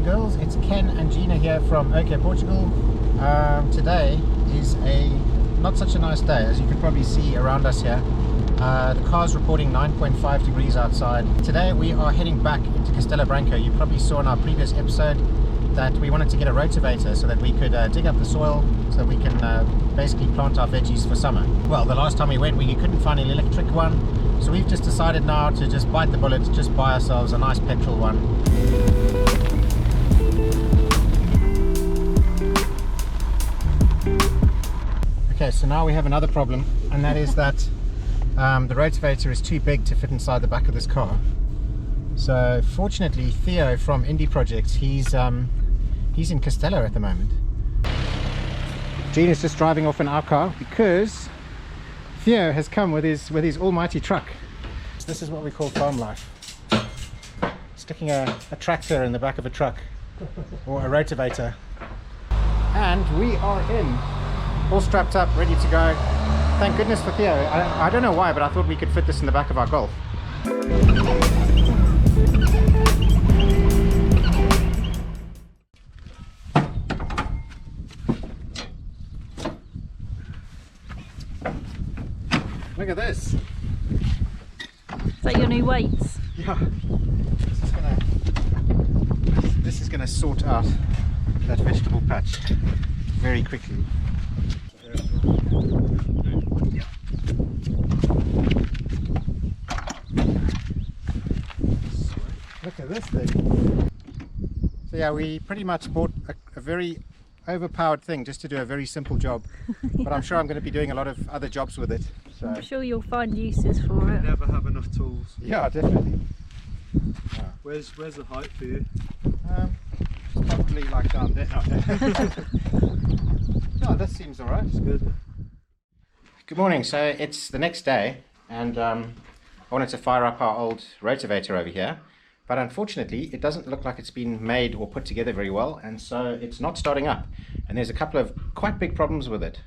and girls, it's Ken and Gina here from OKportugal. Today is a not such a nice day, as you can probably see around us here. The car's reporting 9.5 degrees outside. Today we are heading back into Castelo Branco. You probably saw in our previous episode that we wanted to get a rotavator so that we could dig up the soil so that we can basically plant our veggies for summer. Well, the last time we went we couldn't find an electric one, so we've just decided now to just bite the bullet, just buy ourselves a nice petrol one. Okay, so now we have another problem, and that is that the rotavator is too big to fit inside the back of this car. So fortunately Theo from theindieprojects, he's in Castelo at the moment. Gina's just driving off in our car because Theo has come with his almighty truck. This is what we call farm life. Sticking a tractor in the back of a truck or a rotavator. And we are in, all strapped up, ready to go. Thank goodness for Theo. I don't know why, but I thought we could fit this in the back of our Golf. Look at this. Is that your new weights? Yeah. This is gonna sort out that vegetable patch very quickly. Look at this thing. So yeah, we pretty much bought a very overpowered thing just to do a very simple job. Yeah. But I'm sure I'm going to be doing a lot of other jobs with it. So. I'm sure you'll find uses for it. You never have enough tools. Yeah, definitely. Yeah. Where's the height for you? Probably like down there. No, this seems alright. It's good. Good morning. So it's the next day, and I wanted to fire up our old rotavator over here, but unfortunately it doesn't look like it's been made or put together very well, and so it's not starting up, and there's a couple of quite big problems with it.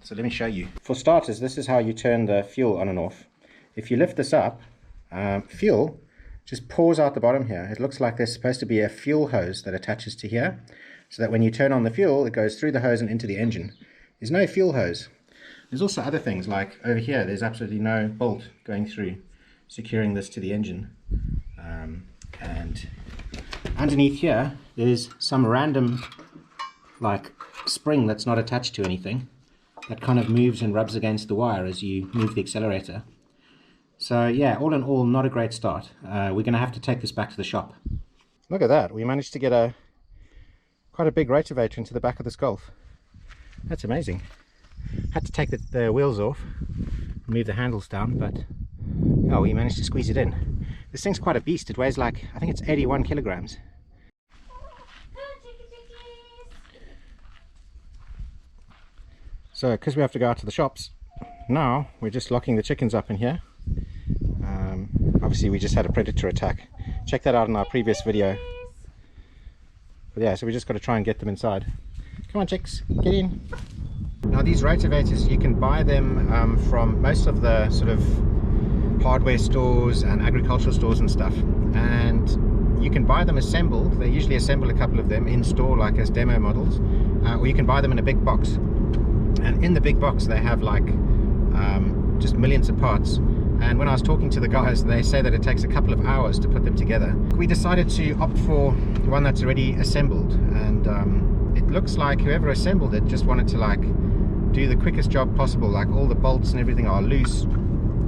So let me show you. For starters, this is how you turn the fuel on and off. If you lift this up, fuel just pours out the bottom here. It looks like there's supposed to be a fuel hose that attaches to here, so that when you turn on the fuel it goes through the hose and into the engine. There's no fuel hose. There's also other things, like over here there's absolutely no bolt going through securing this to the engine, and underneath here there's some random like spring that's not attached to anything that kind of moves and rubs against the wire as you move the accelerator. So yeah, all in all, not a great start. We're going to have to take this back to the shop. Look at that, we managed to get quite a big rotavator into the back of this Golf. That's amazing. Had to take the wheels off, move the handles down, but oh, we managed to squeeze it in. This thing's quite a beast. It weighs like, I think it's 81 kilograms. So because we have to go out to the shops now, we're just locking the chickens up in here. Obviously we just had a predator attack. Check that out in our previous video. But yeah, so we just got to try and get them inside. Come on chicks, get in. Now these rotavators, you can buy them from most of the sort of hardware stores and agricultural stores and stuff, and you can buy them assembled. They usually assemble a couple of them in store, like as demo models, or you can buy them in a big box, and in the big box they have like just millions of parts. And when I was talking to the guys, they say that it takes a couple of hours to put them together. We decided to opt for one that's already assembled, and it looks like whoever assembled it just wanted to like do the quickest job possible. Like all the bolts and everything are loose.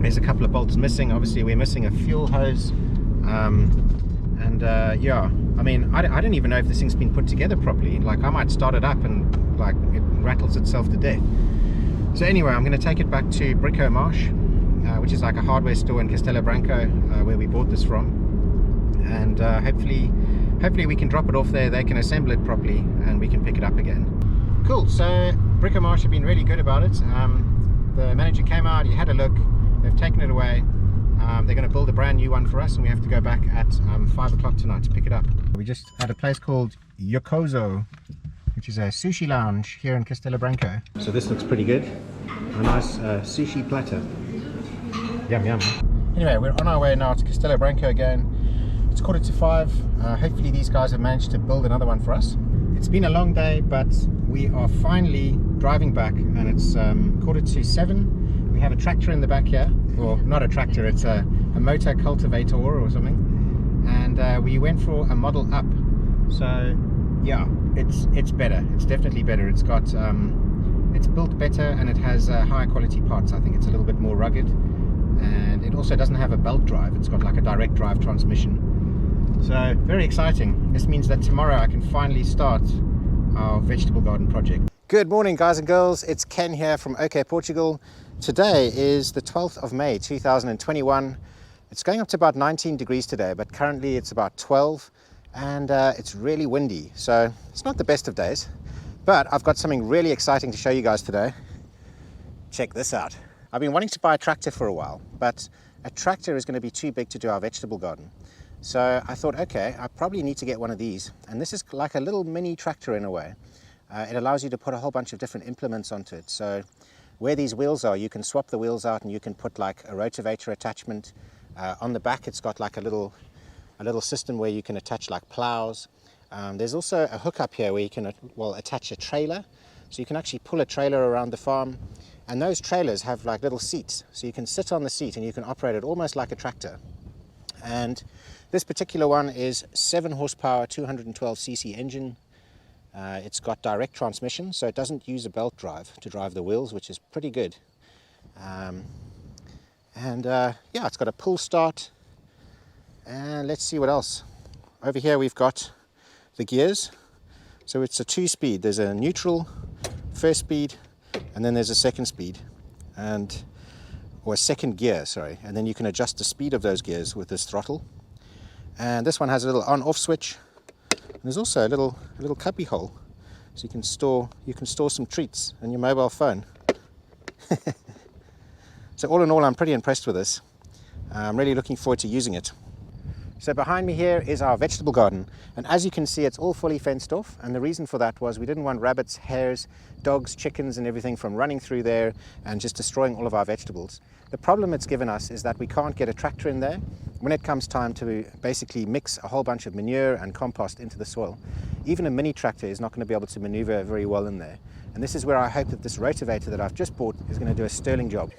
There's a couple of bolts missing. Obviously we're missing a fuel hose, yeah, I mean, I don't even know if this thing's been put together properly. Like I might start it up and like it rattles itself to death. So anyway, I'm going to take it back to Brico Marsh, which is like a hardware store in Castelo Branco, where we bought this from, and hopefully we can drop it off there, they can assemble it properly, and we can pick it up again. Cool. So Brico Marsh have been really good about it. The manager came out, he had a look, they've taken it away. They're going to build a brand new one for us, and we have to go back at 5 o'clock tonight to pick it up. We just at a place called Yokozo, which is a sushi lounge here in Castelo Branco. So this looks pretty good. A nice sushi platter. Yum yum. Anyway, we're on our way now to Castelo Branco again. It's 4:45. Hopefully these guys have managed to build another one for us. It's been a long day, but we are finally driving back, and it's 6:45. We have a tractor in the back here, or not a tractor, it's a motor cultivator or something, and we went for a model up. So yeah, it's better. It's definitely better. It's got it's built better, and it has higher quality parts. I think it's a little bit more rugged, and it also doesn't have a belt drive. It's got like a direct drive transmission. So very exciting. This means that tomorrow I can finally start our vegetable garden project. Good morning, guys and girls. It's Ken here from OKportugal. Today is the 12th of May 2021. It's going up to about 19 degrees today, but currently it's about 12, and it's really windy, so it's not the best of days. But I've got something really exciting to show you guys today. Check this out. I've been wanting to buy a tractor for a while, but a tractor is going to be too big to do our vegetable garden. So I thought, okay, I probably need to get one of these. And this is like a little mini tractor in a way. It allows you to put a whole bunch of different implements onto it. So where these wheels are, you can swap the wheels out, and you can put like a rotavator attachment. On the back, it's got like a little system where you can attach like plows. There's also a hookup here where you can attach a trailer. So you can actually pull a trailer around the farm. And those trailers have like little seats. So you can sit on the seat and you can operate it almost like a tractor. And this particular one is 7 horsepower, 212cc engine. It's got direct transmission, so it doesn't use a belt drive to drive the wheels, which is pretty good. Yeah, it's got a pull start. And let's see what else. Over here we've got the gears. So it's a 2-speed. There's a neutral, first speed, and then there's a second speed. Or a second gear, sorry. And then you can adjust the speed of those gears with this throttle. And this one has a little on-off switch. And there's also a little cubby hole, so you can store some treats and your mobile phone. So all in all, I'm pretty impressed with this. I'm really looking forward to using it. So behind me here is our vegetable garden, and as you can see, it's all fully fenced off, and the reason for that was we didn't want rabbits, hares, dogs, chickens and everything from running through there and just destroying all of our vegetables. The problem it's given us is that we can't get a tractor in there when it comes time to basically mix a whole bunch of manure and compost into the soil. Even a mini tractor is not going to be able to maneuver very well in there, and this is where I hope that this rotavator that I've just bought is going to do a sterling job.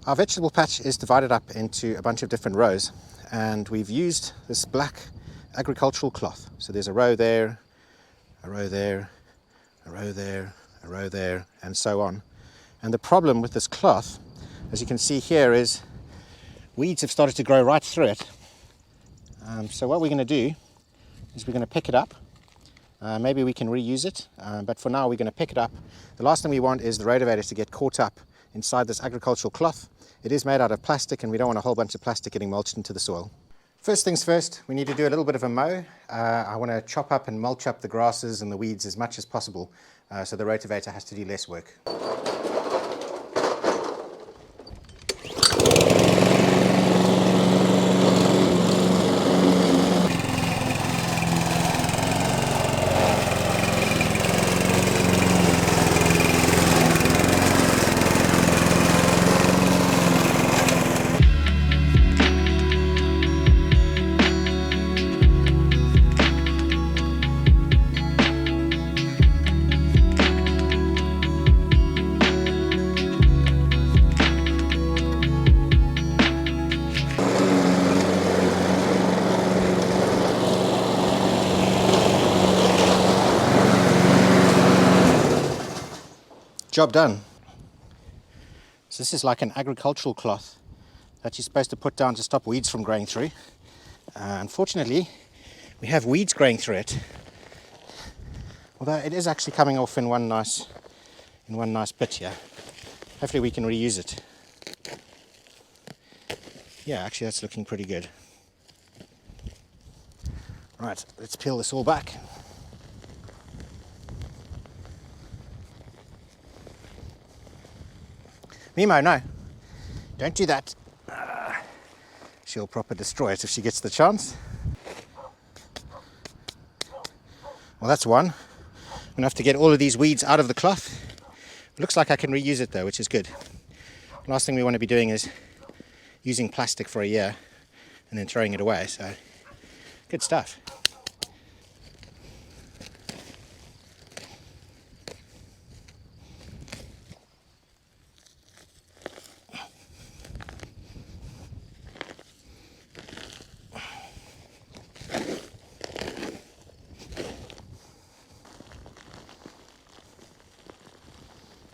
Our vegetable patch is divided up into a bunch of different rows, and we've used this black agricultural cloth. So there's a row there, a row there, a row there, a row there, and so on. And the problem with this cloth, as you can see here, is weeds have started to grow right through it. So what we're going to do is we're going to pick it up. Maybe we can reuse it, but for now we're going to pick it up. The last thing we want is the rotavator to get caught up inside this agricultural cloth. It is made out of plastic, and we don't want a whole bunch of plastic getting mulched into the soil. First things first, we need to do a little bit of a mow. I want to chop up and mulch up the grasses and the weeds as much as possible, so the rotavator has to do less work. Job done. So this is like an agricultural cloth that you're supposed to put down to stop weeds from growing through. Unfortunately, we have weeds growing through it. Although it is actually coming off in one nice bit here. hopefully we can reuse it. Yeah, actually that's looking pretty good. Right, let's peel this all back. Mimo, no, don't do that. She'll proper destroy it if she gets the chance. Well, that's one. I'm going to have to get all of these weeds out of the cloth. It looks like I can reuse it though, which is good. Last thing we want to be doing is using plastic for a year and then throwing it away, so good stuff.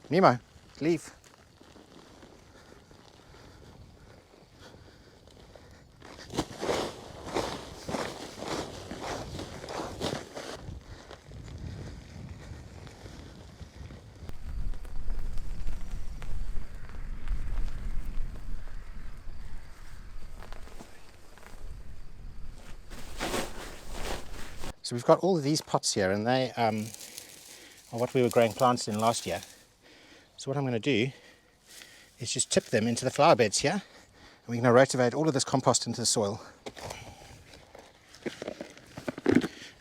Nemo, leave. So we've got all of these pots here, and they are what we were growing plants in last year. So what I'm going to do is just tip them into the flower beds here, and we're going to rotivate all of this compost into the soil.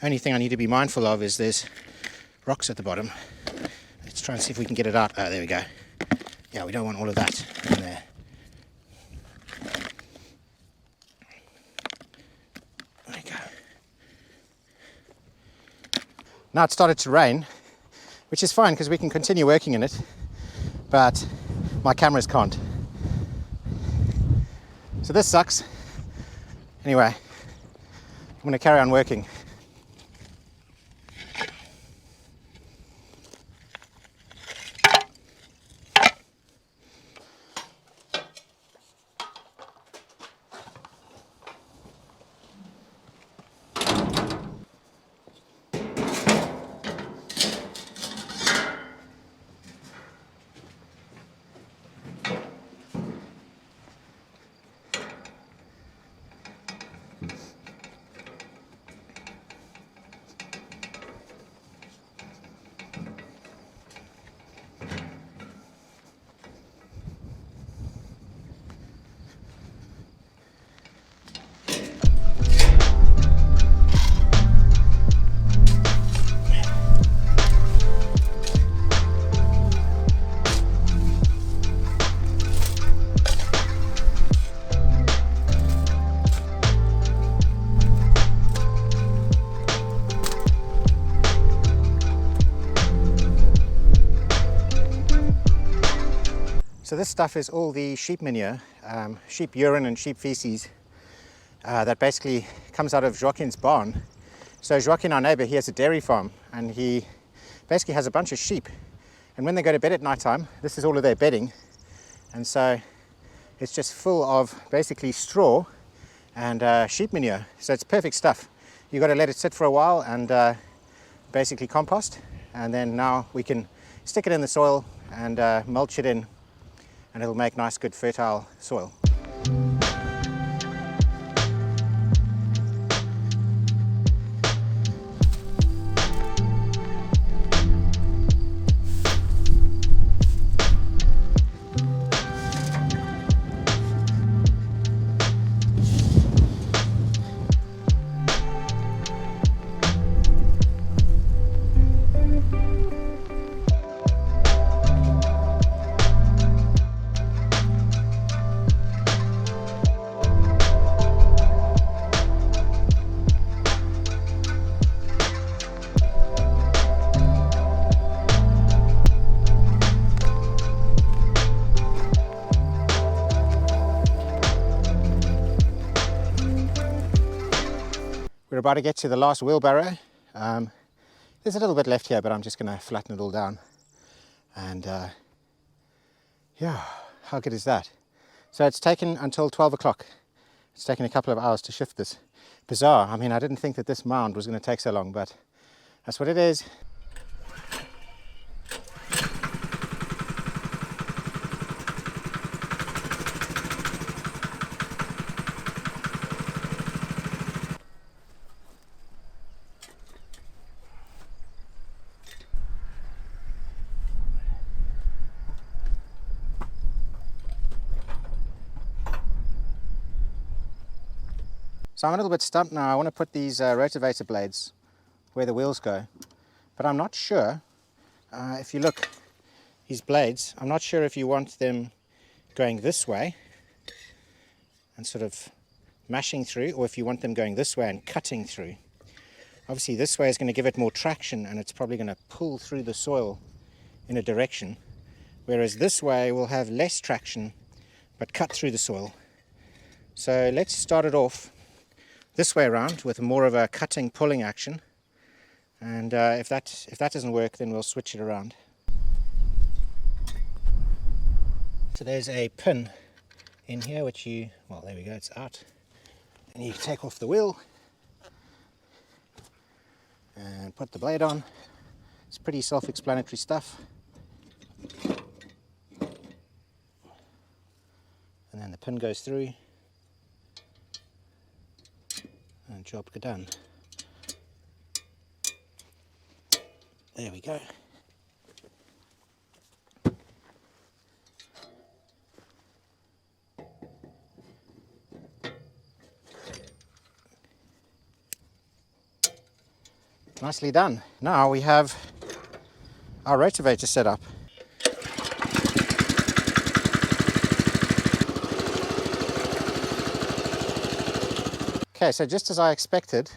Only thing I need to be mindful of is there's rocks at the bottom. Let's try and see if we can get it out. Oh, there we go. Yeah, we don't want all of that in there. There we go. Now it started to rain, which is fine because we can continue working in it, but my cameras can't. So this sucks. Anyway, I'm going to carry on working. So this stuff is all the sheep manure, sheep urine and sheep feces that basically comes out of Joaquin's barn. So Joaquin, our neighbor, he has a dairy farm, and he basically has a bunch of sheep. And when they go to bed at night time, this is all of their bedding. And so it's just full of basically straw and sheep manure. So it's perfect stuff. You've got to let it sit for a while and basically compost. And then now we can stick it in the soil and mulch it in, and it'll make nice, good, fertile soil. We're about to get to the last wheelbarrow. There's a little bit left here, but I'm just going to flatten it all down. And yeah, how good is that? So it's taken until 12 o'clock. It's taken a couple of hours to shift this. Bizarre. I mean, I didn't think that this mound was going to take so long, but that's what it is. So I'm a little bit stumped now. I want to put these rotavator blades where the wheels go, but I'm not sure. If you look, these blades, I'm not sure if you want them going this way and sort of mashing through, or if you want them going this way and cutting through. Obviously this way is going to give it more traction, and it's probably going to pull through the soil in a direction, whereas this way will have less traction but cut through the soil. So let's start it off this way around with more of a cutting pulling action, and if that doesn't work, then we'll switch it around. So there's a pin in here which well, there we go, it's out, and you take off the wheel and put the blade on. It's pretty self-explanatory stuff. And then the pin goes through and job done. There we go. Nicely done. Now we have our rotavator set up. Okay, so just as I expected,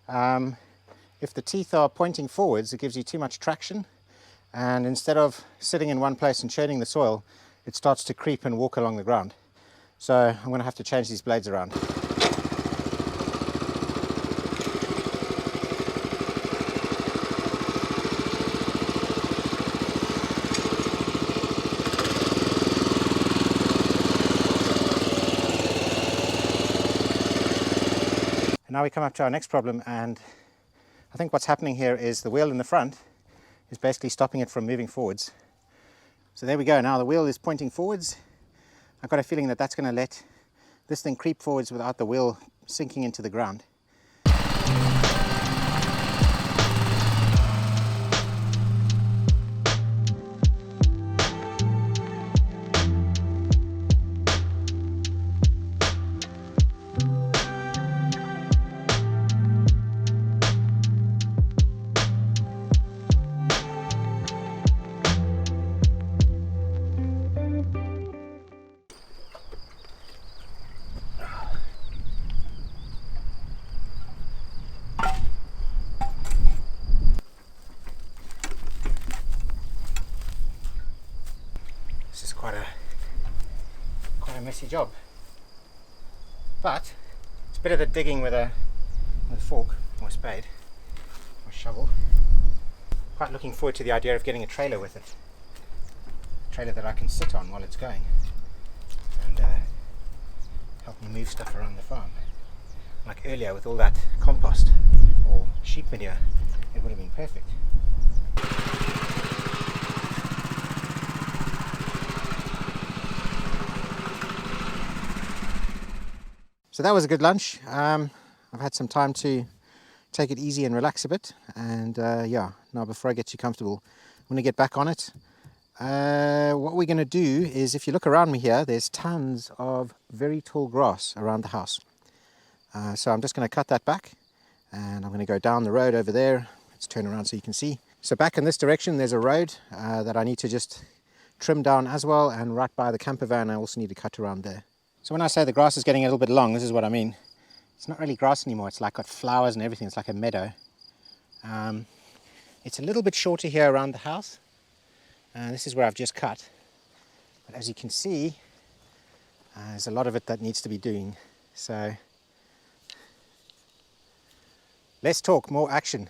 if the teeth are pointing forwards, it gives you too much traction, and instead of sitting in one place and churning the soil, it starts to creep and walk along the ground. So I'm going to have to change these blades around. Now we come up to our next problem, and I think what's happening here is the wheel in the front is basically stopping it from moving forwards. So there we go, now the wheel is pointing forwards. I've got a feeling that that's going to let this thing creep forwards without the wheel sinking into the ground. This is quite a messy job, but it's better than digging with a fork or spade or shovel. Quite looking forward to the idea of getting a trailer with it, a trailer that I can sit on while it's going and help me move stuff around the farm. Like earlier with all that compost or sheep manure, it would have been perfect. So that was a good lunch. I've had some time to take it easy and relax a bit, and yeah, now before I get too comfortable, I'm going to get back on it. What we're going to do is, if you look around me here, there's tons of very tall grass around the house. So I'm just going to cut that back, and I'm going to go down the road over there. Let's turn around so you can see. So back in this direction there's a road that I need to just trim down as well, and right by the camper van I also need to cut around there. So when I say the grass is getting a little bit long, this is what I mean. It's not really grass anymore, it's like got flowers and everything, it's like a meadow. It's a little bit shorter here around the house. This is where I've just cut. But as you can see, there's a lot of it that needs to be doing. So, less talk, more action.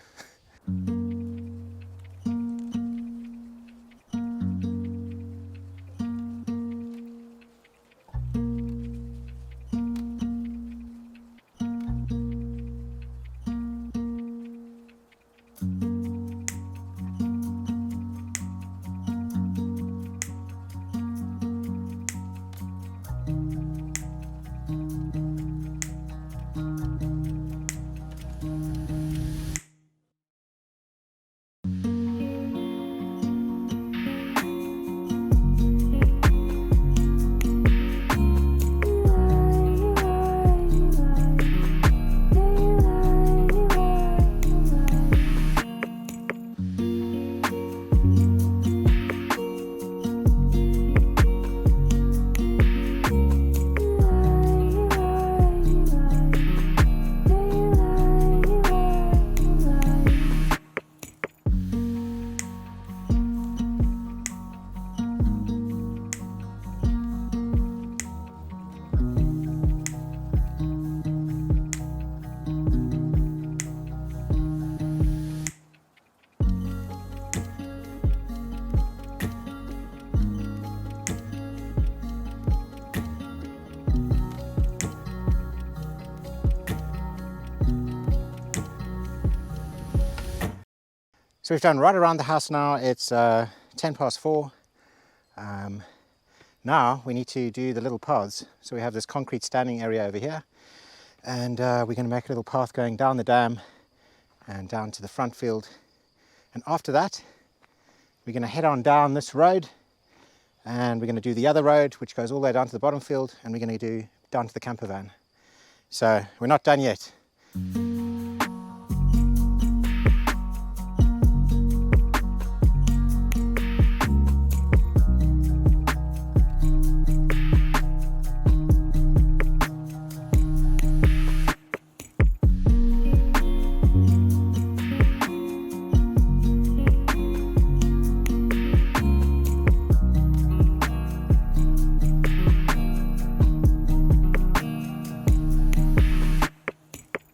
So we've done right around the house now. It's 10 past 4. Now we need to do the little paths. So we have this concrete standing area over here, and we're going to make a little path going down the dam and down to the front field. And after that, we're going to head on down this road, and we're going to do the other road, which goes all the way down to the bottom field, and we're going to do down to the camper van. So we're not done yet.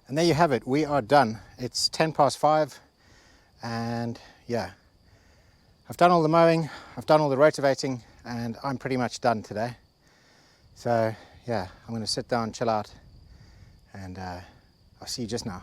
And there you have it, we are done. It's 10 past 5, and yeah, I've done all the mowing, I've done all the rotavating, and I'm pretty much done today. So yeah, I'm going to sit down, chill out, and I'll see you just now.